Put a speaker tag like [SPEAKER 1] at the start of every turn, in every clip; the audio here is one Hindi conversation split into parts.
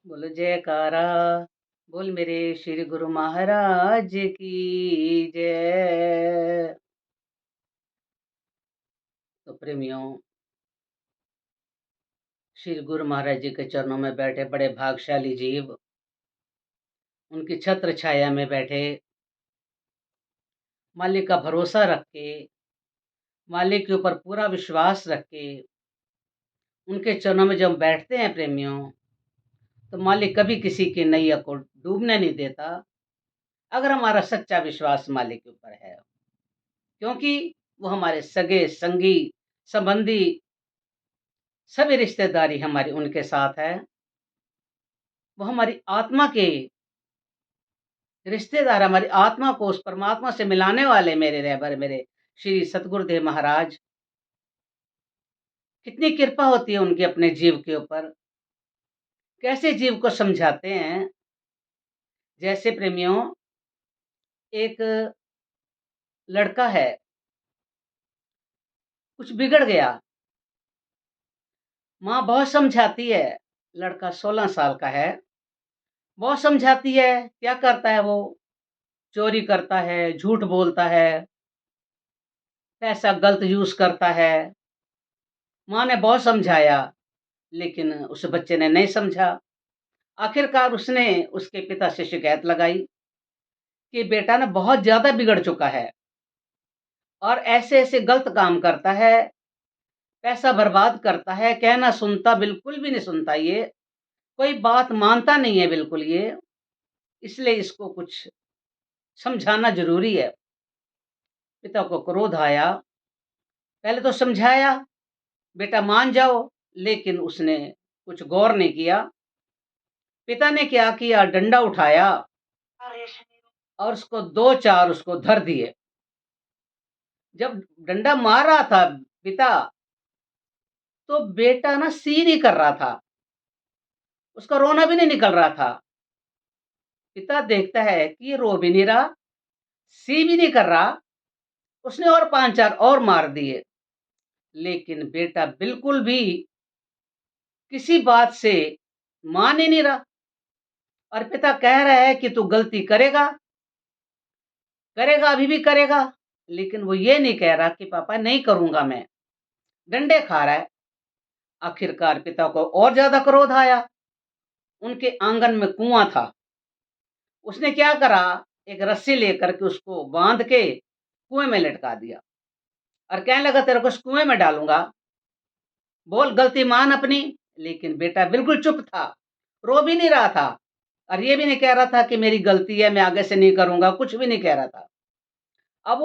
[SPEAKER 1] बोलो जयकारा, बोल मेरे श्री गुरु महाराज की जय। तो प्रेमियों, श्री गुरु महाराज जी के चरणों में बैठे बड़े भाग्यशाली जीव, उनकी छत्र छाया में बैठे, मालिक का भरोसा रख के, मालिक के ऊपर पूरा विश्वास रख के, उनके चरणों में जब बैठते हैं प्रेमियों, तो मालिक कभी किसी की नैया को डूबने नहीं देता, अगर हमारा सच्चा विश्वास मालिक के ऊपर है। क्योंकि वो हमारे सगे संगी संबंधी सभी रिश्तेदारी हमारी उनके साथ है। वो हमारी आत्मा के रिश्तेदार, हमारी आत्मा को उस परमात्मा से मिलाने वाले मेरे रहबर मेरे श्री सतगुरुदेव महाराज। कितनी कृपा होती है उनकी अपने जीव के ऊपर, कैसे जीव को समझाते हैं। जैसे प्रेमियों, एक लड़का है, कुछ बिगड़ गया, माँ बहुत समझाती है। लड़का 16 साल का है, बहुत समझाती है। क्या करता है वो? चोरी करता है, झूठ बोलता है, पैसा गलत यूज करता है। माँ ने बहुत समझाया, लेकिन उस बच्चे ने नहीं समझा। आखिरकार उसने उसके पिता से शिकायत लगाई कि बेटा ना बहुत ज़्यादा बिगड़ चुका है और ऐसे-ऐसे गलत काम करता है, पैसा बर्बाद करता है, कहना सुनता बिल्कुल भी नहीं सुनता ये, कोई बात मानता नहीं है बिल्कुल ये, इसलिए इसको कुछ समझाना ज़रूरी है। पिता को क्रोध आया, पहले तो समझाया, बेटा मान जाओ, लेकिन उसने कुछ गौर नहीं किया। पिता ने क्या किया, डंडा उठाया और उसको 2-4 उसको धर दिए। जब डंडा मार रहा था पिता, तो बेटा ना सी नहीं कर रहा था, उसका रोना भी नहीं निकल रहा था। पिता देखता है कि ये रो भी नहीं रहा, सी भी नहीं कर रहा, उसने और 5-4 और मार दिए, लेकिन बेटा बिल्कुल भी किसी बात से मान ही नहीं रहा। और पिता कह रहा है कि तू गलती करेगा, करेगा, अभी भी करेगा, लेकिन वो ये नहीं कह रहा कि पापा नहीं करूँगा मैं, डंडे खा रहा है। आखिरकार पिता को और ज़्यादा क्रोध आया, उनके आंगन में कुआँ था, उसने क्या करा, एक रस्सी लेकर के उसको बाँध के कुएँ में लटका दिया और कहने लगा तेरे को इस कुएँ में डालूँगा, बोल गलती मान अपनी। लेकिन बेटा बिल्कुल चुप था, रो भी नहीं रहा था और ये भी नहीं कह रहा था कि मेरी गलती है, मैं आगे से नहीं करूँगा, कुछ भी नहीं कह रहा था। अब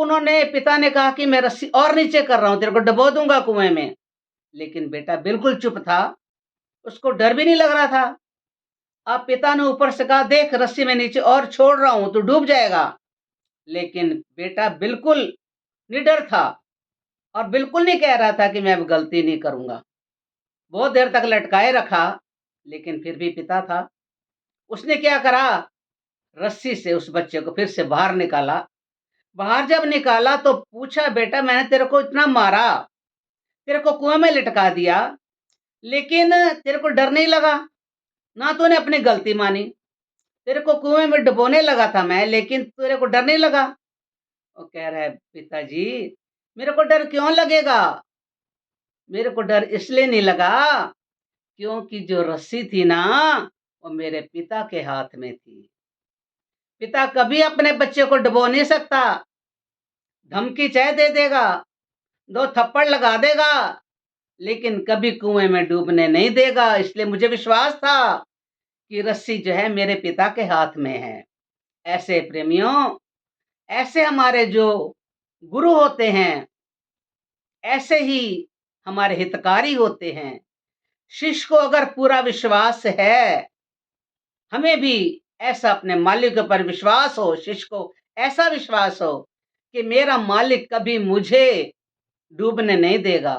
[SPEAKER 1] पिता ने कहा कि मैं रस्सी और नीचे कर रहा हूँ, तेरे को डुबो दूँगा कुएँ में, लेकिन बेटा बिल्कुल चुप था, उसको डर भी नहीं लग रहा था। अब पिता ने ऊपर से कहा देख रस्सी में नीचे और छोड़ रहा हूँ, तू डूब जाएगा। लेकिन बेटा बिल्कुल निडर था और बिल्कुल नहीं कह रहा था कि मैं अब गलती नहीं करूँगा। बहुत देर तक लटकाए रखा, लेकिन फिर भी पिता था। उसने क्या करा, रस्सी से उस बच्चे को फिर से बाहर निकाला। बाहर जब निकाला तो पूछा बेटा मैंने तेरे को इतना मारा, तेरे को कुएं में लटका दिया, लेकिन तेरे को डर नहीं लगा, ना तूने अपनी गलती मानी, तेरे को कुएं में डुबोने लगा था मैं, लेकिन तेरे को डर नहीं लगा। वो कह रहा है पिताजी मेरे को डर क्यों लगेगा, मेरे को डर इसलिए नहीं लगा क्योंकि जो रस्सी थी ना वो मेरे पिता के हाथ में थी। पिता कभी अपने बच्चे को डुबो नहीं सकता, धमकी चाहे दे देगा, 2 थप्पड़ लगा देगा, लेकिन कभी कुएं में डूबने नहीं देगा। इसलिए मुझे विश्वास था कि रस्सी जो है मेरे पिता के हाथ में है। ऐसे प्रेमियों, ऐसे हमारे जो गुरु होते हैं, ऐसे ही हमारे हितकारी होते हैं। शिष्य को अगर पूरा विश्वास है, हमें भी ऐसा अपने मालिक पर विश्वास हो, शिष्य को ऐसा विश्वास हो कि मेरा मालिक कभी मुझे डूबने नहीं देगा,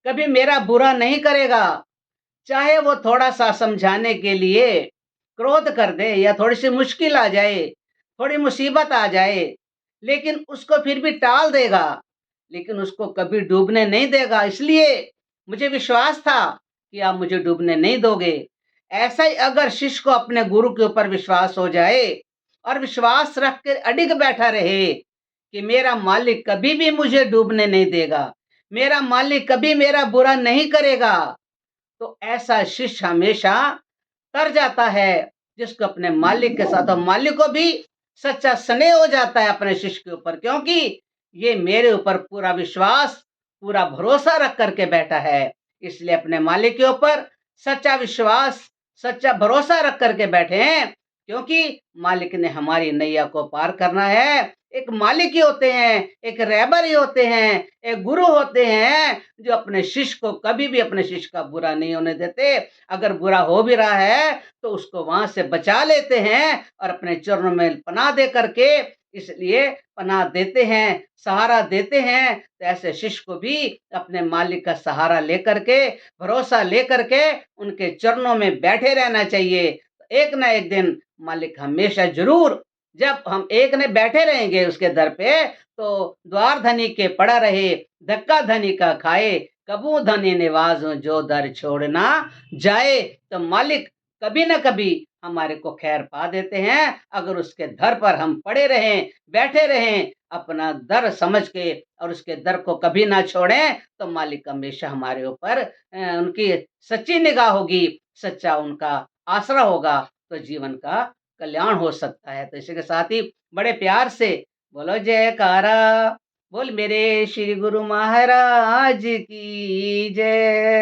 [SPEAKER 1] कभी मेरा बुरा नहीं करेगा। चाहे वो थोड़ा-सा समझाने के लिए क्रोध कर दे या थोड़ी-सी मुश्किल आ जाए, थोड़ी मुसीबत आ जाए, लेकिन उसको फिर भी टाल देगा, लेकिन उसको कभी डूबने नहीं देगा। इसलिए मुझे विश्वास था कि आप मुझे डूबने नहीं दोगे। ऐसा ही अगर शिष्य को अपने गुरु के ऊपर विश्वास हो जाए और विश्वास रख के अडिग बैठा रहे कि मेरा मालिक कभी भी मुझे डूबने नहीं देगा, मेरा मालिक कभी मेरा बुरा नहीं करेगा, तो ऐसा शिष्य हमेशा तर जाता है, जिसको अपने मालिक के साथ और मालिक को भी सच्चा स्नेह हो जाता है अपने शिष्य के ऊपर, क्योंकि ये मेरे ऊपर पूरा विश्वास, पूरा भरोसा रख करके बैठा है। इसलिए अपने मालिक के ऊपर सच्चा विश्वास, सच्चा भरोसा रख करके बैठे हैं, क्योंकि मालिक ने हमारी नैया को पार करना है। एक मालिक ही होते हैं, एक रहबर ही होते हैं, एक गुरु होते हैं, जो अपने शिष्य को कभी भी अपने शिष्य का बुरा नहीं होने देते। अगर बुरा हो भी रहा है तो उसको वहां से बचा लेते हैं और अपने चरणों में पनाह दे करके, इसलिए पनाह देते हैं, सहारा देते हैं। तो ऐसे शिष्य को भी अपने मालिक का सहारा लेकर के, भरोसा लेकर के उनके चरणों में बैठे रहना चाहिए। एक ना एक दिन मालिक हमेशा जरूर, जब हम एक ने बैठे रहेंगे उसके दर पे, तो द्वार धनी के पड़ा रहे, धक्का धनी का खाए, कबू धनी निवाजों जो दर छोड़ना जाए। तो मालिक कभी ना कभी हमारे को खैर पा देते हैं, अगर उसके दर पर हम पड़े रहें, बैठे रहें, अपना दर समझ के और उसके दर को कभी ना छोड़ें, तो मालिक हमेशा हमारे ऊपर उनकी सच्ची निगाह होगी, सच्चा उनका आसरा होगा, तो जीवन का कल्याण हो सकता है। तो इसी के साथ ही बड़े प्यार से बोलो जयकारा, बोल मेरे श्री गुरु महाराज की जय।